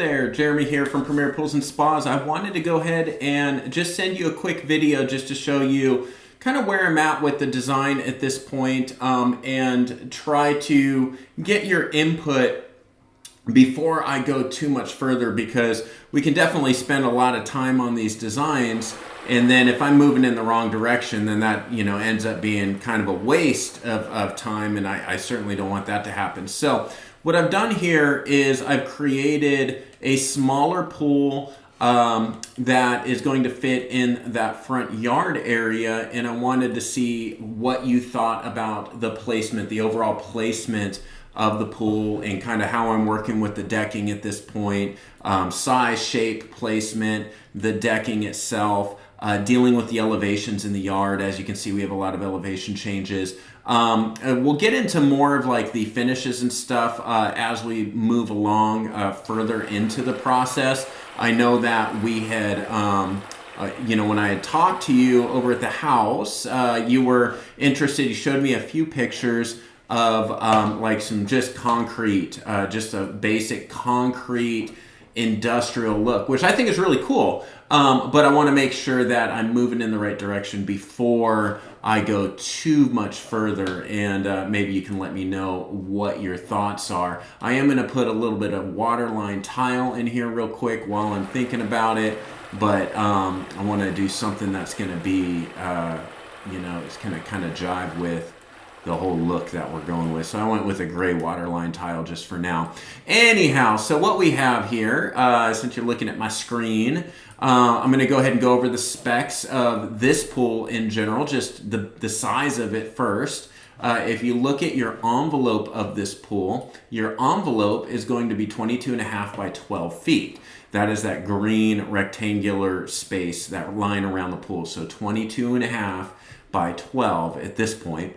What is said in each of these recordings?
there, Jeremy here from Premier Pools and Spas. I wanted to go ahead and just send you a quick video just to show you kind of where I'm at with the design at this point, and try to get your input before I go too much further, because we can definitely spend a lot of time on these designs, and then if I'm moving in the wrong direction, then that ends up being kind of a waste of time, and I certainly don't want that to happen. So what I've done here is I've created a smaller pool that is going to fit in that front yard area, and I wanted to see what you thought about the placement, the overall placement of the pool, and kind of how I'm working with the decking at this point, size, shape, placement, the decking itself, dealing with the elevations in the yard. As you can see, we have a lot of elevation changes. We'll get into more of like the finishes and stuff as we move along further into the process. I know that we had when I had talked to you over at the house, you were interested. You showed me a few pictures of like some just concrete, just a basic concrete industrial look, which I think is really cool. But I want to make sure that I'm moving in the right direction before I go too much further, and maybe you can let me know what your thoughts are. I am going to put a little bit of waterline tile in here real quick while I'm thinking about it, but I want to do something that's going to be, it's going to kind of jive with the whole look that we're going with. So I went with a gray waterline tile just for now. Anyhow, so what we have here, since you're looking at my screen, I'm going to go ahead and go over the specs of this pool in general, just the size of it first. If you look at your envelope of this pool, your envelope is going to be 22.5 by 12 feet. That is that green rectangular space, that line around the pool. So 22.5 by 12 at this point,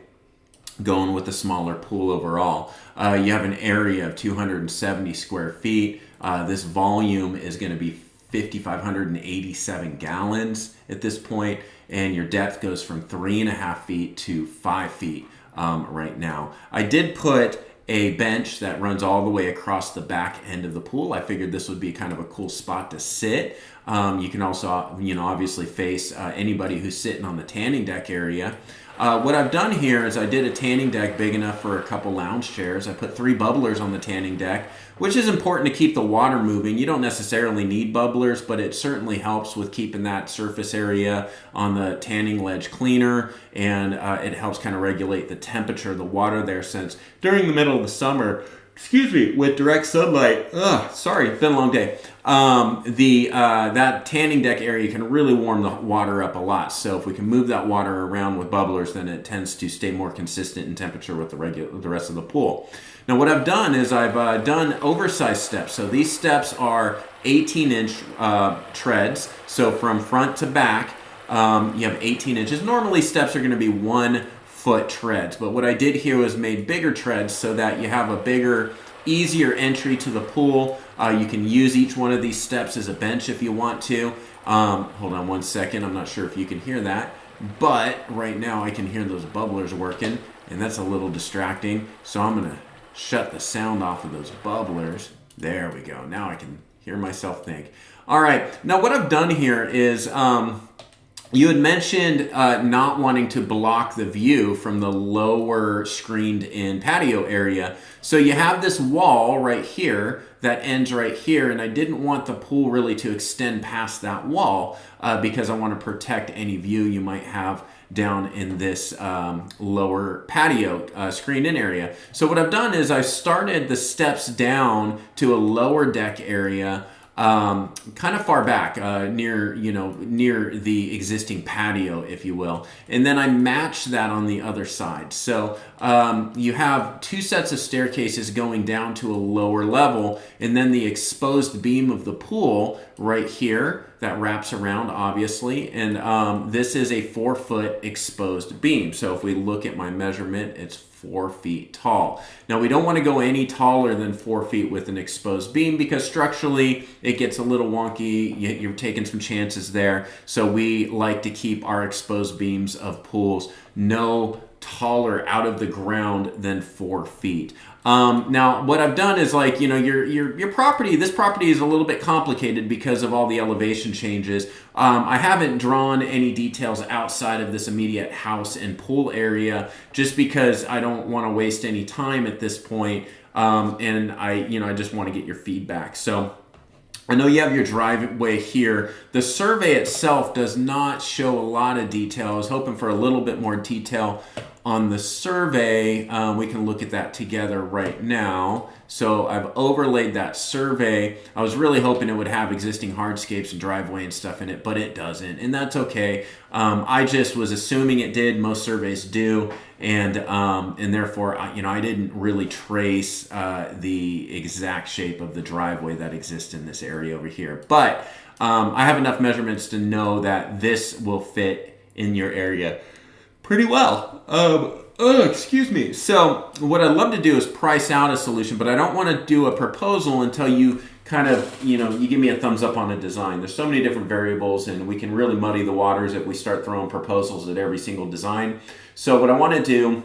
going with the smaller pool overall. You have an area of 270 square feet. This volume is going to be 5,587 gallons at this point, and your depth goes from 3.5 feet to 5 feet right now. I did put a bench that runs all the way across the back end of the pool. I figured this would be kind of a cool spot to sit. You can also, obviously face anybody who's sitting on the tanning deck area. What I've done here is I did a tanning deck big enough for a couple lounge chairs. I put 3 bubblers on the tanning deck, which is important to keep the water moving. You don't necessarily need bubblers, but it certainly helps with keeping that surface area on the tanning ledge cleaner, and it helps kind of regulate the temperature of the water there, since during the middle of the summer, with direct sunlight, sorry, it's been a long day, that tanning deck area can really warm the water up a lot. So if we can move that water around with bubblers, then it tends to stay more consistent in temperature with the rest of the pool. Now what I've done is I've done oversized steps. So these steps are 18-inch treads. So from front to back, you have 18 inches. Normally steps are going to be 1 foot treads, but what I did here was made bigger treads so that you have a bigger, easier entry to the pool. You can use each one of these steps as a bench if you want to. Hold on one second, I'm not sure if you can hear that, but right now I can hear those bubblers working, and that's a little distracting, so I'm gonna shut the sound off of those bubblers. There we go, now I can hear myself think. All right, now what I've done here is you had mentioned not wanting to block the view from the lower screened-in patio area. So you have this wall right here that ends right here, and I didn't want the pool really to extend past that wall because I want to protect any view you might have down in this lower patio screened-in area. So what I've done is I've started the steps down to a lower deck area, kind of far back, near the existing patio, if you will. And then I match that on the other side. So you have 2 sets of staircases going down to a lower level, and then the exposed beam of the pool right here that wraps around, obviously. And this is a 4-foot exposed beam. So if we look at my measurement, it's 4 feet tall. Now we don't want to go any taller than 4 feet with an exposed beam, because structurally it gets a little wonky. You're taking some chances there. So we like to keep our exposed beams of pools no taller out of the ground than 4 feet. Now, what I've done is, like, you know, your property, this property is a little bit complicated because of all the elevation changes. I haven't drawn any details outside of this immediate house and pool area just because I don't want to waste any time at this point. And I just want to get your feedback. So I know you have your driveway here. The survey itself does not show a lot of detail. I was hoping for a little bit more detail on the survey. We can look at that together right now. So I've overlaid that survey. I was really hoping it would have existing hardscapes and driveway and stuff in it, but it doesn't, and that's okay. I just was assuming it did. Most surveys do, and therefore, I didn't really trace the exact shape of the driveway that exists in this area over here. But I have enough measurements to know that this will fit in your area pretty well. Excuse me. So what I'd love to do is price out a solution, but I don't want to do a proposal until you kind of, you give me a thumbs up on a design. There's so many different variables, and we can really muddy the waters if we start throwing proposals at every single design. So what I want to do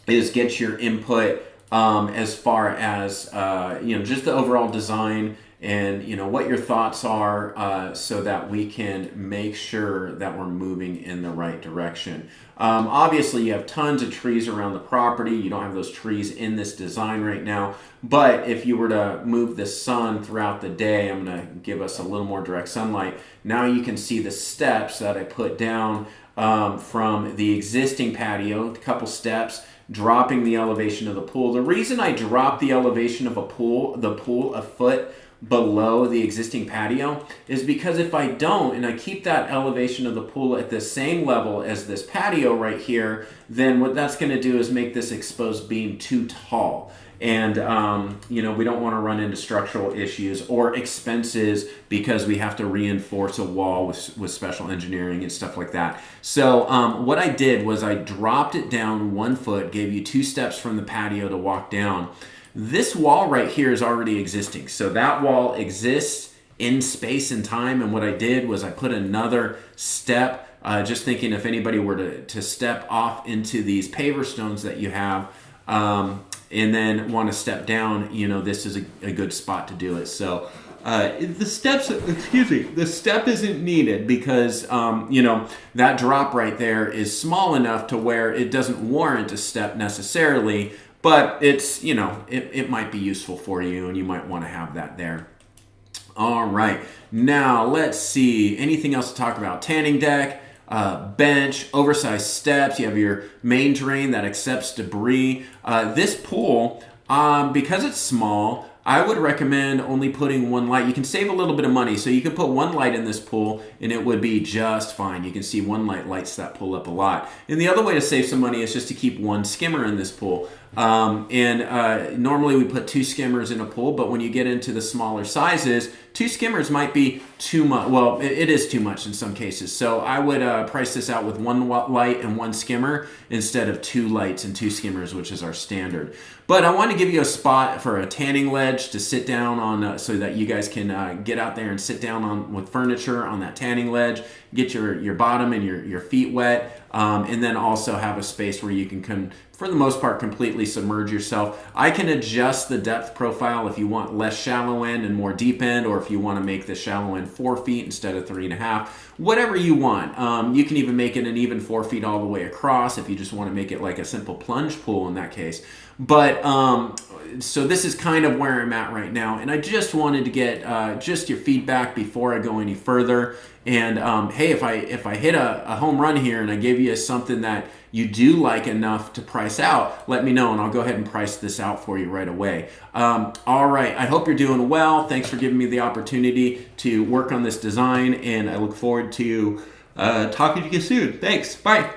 is get your input as far as, just the overall design and, what your thoughts are so that we can make sure that we're moving in the right direction. Obviously, you have tons of trees around the property. You don't have those trees in this design right now. But if you were to move the sun throughout the day, I'm going to give us a little more direct sunlight. Now you can see the steps that I put down from the existing patio, a couple steps, dropping the elevation of the pool. The reason I dropped the elevation of the pool a foot below the existing patio is because if I don't, and I keep that elevation of the pool at the same level as this patio right here, then what that's going to do is make this exposed beam too tall. And, we don't want to run into structural issues or expenses because we have to reinforce a wall with special engineering and stuff like that. So what I did was I dropped it down 1 foot, gave you 2 steps from the patio to walk down. This wall right here is already existing. So that wall exists in space and time. And what I did was I put another step, just thinking if anybody were to step off into these paver stones that you have, and then want to step down, this is a good spot to do it. So the step isn't needed because, that drop right there is small enough to where it doesn't warrant a step necessarily, but it's, it might be useful for you and you might want to have that there. All right, now let's see, anything else to talk about? Tanning deck, bench, oversized steps. You have your main drain that accepts debris. This pool, because it's small, I would recommend only putting 1 light. You can save a little bit of money. So you can put 1 light in this pool and it would be just fine. You can see 1 light lights that pool up a lot. And the other way to save some money is just to keep 1 skimmer in this pool. Normally we put 2 skimmers in a pool, but when you get into the smaller sizes, 2 skimmers might be too much. Well, it is too much in some cases. So I would price this out with 1 light and 1 skimmer instead of 2 lights and 2 skimmers, which is our standard. But I want to give you a spot for a tanning ledge to sit down on so that you guys can get out there and sit down on with furniture on that tanning ledge, get your bottom and your feet wet, and then also have a space where you can for the most part, completely submerge yourself. I can adjust the depth profile if you want less shallow end and more deep end, or if you want to make the shallow end 4 feet instead of 3.5, whatever you want. You can even make it an even 4 feet all the way across if you just want to make it like a simple plunge pool in that case. But so this is kind of where I'm at right now, and I just wanted to get just your feedback before I go any further. And hey, if I hit a home run here and I gave you something that you do like enough to price out, let me know and I'll go ahead and price this out for you right away. All right, I hope you're doing well. Thanks for giving me the opportunity to work on this design, and I look forward to talking to you soon. Thanks. Bye.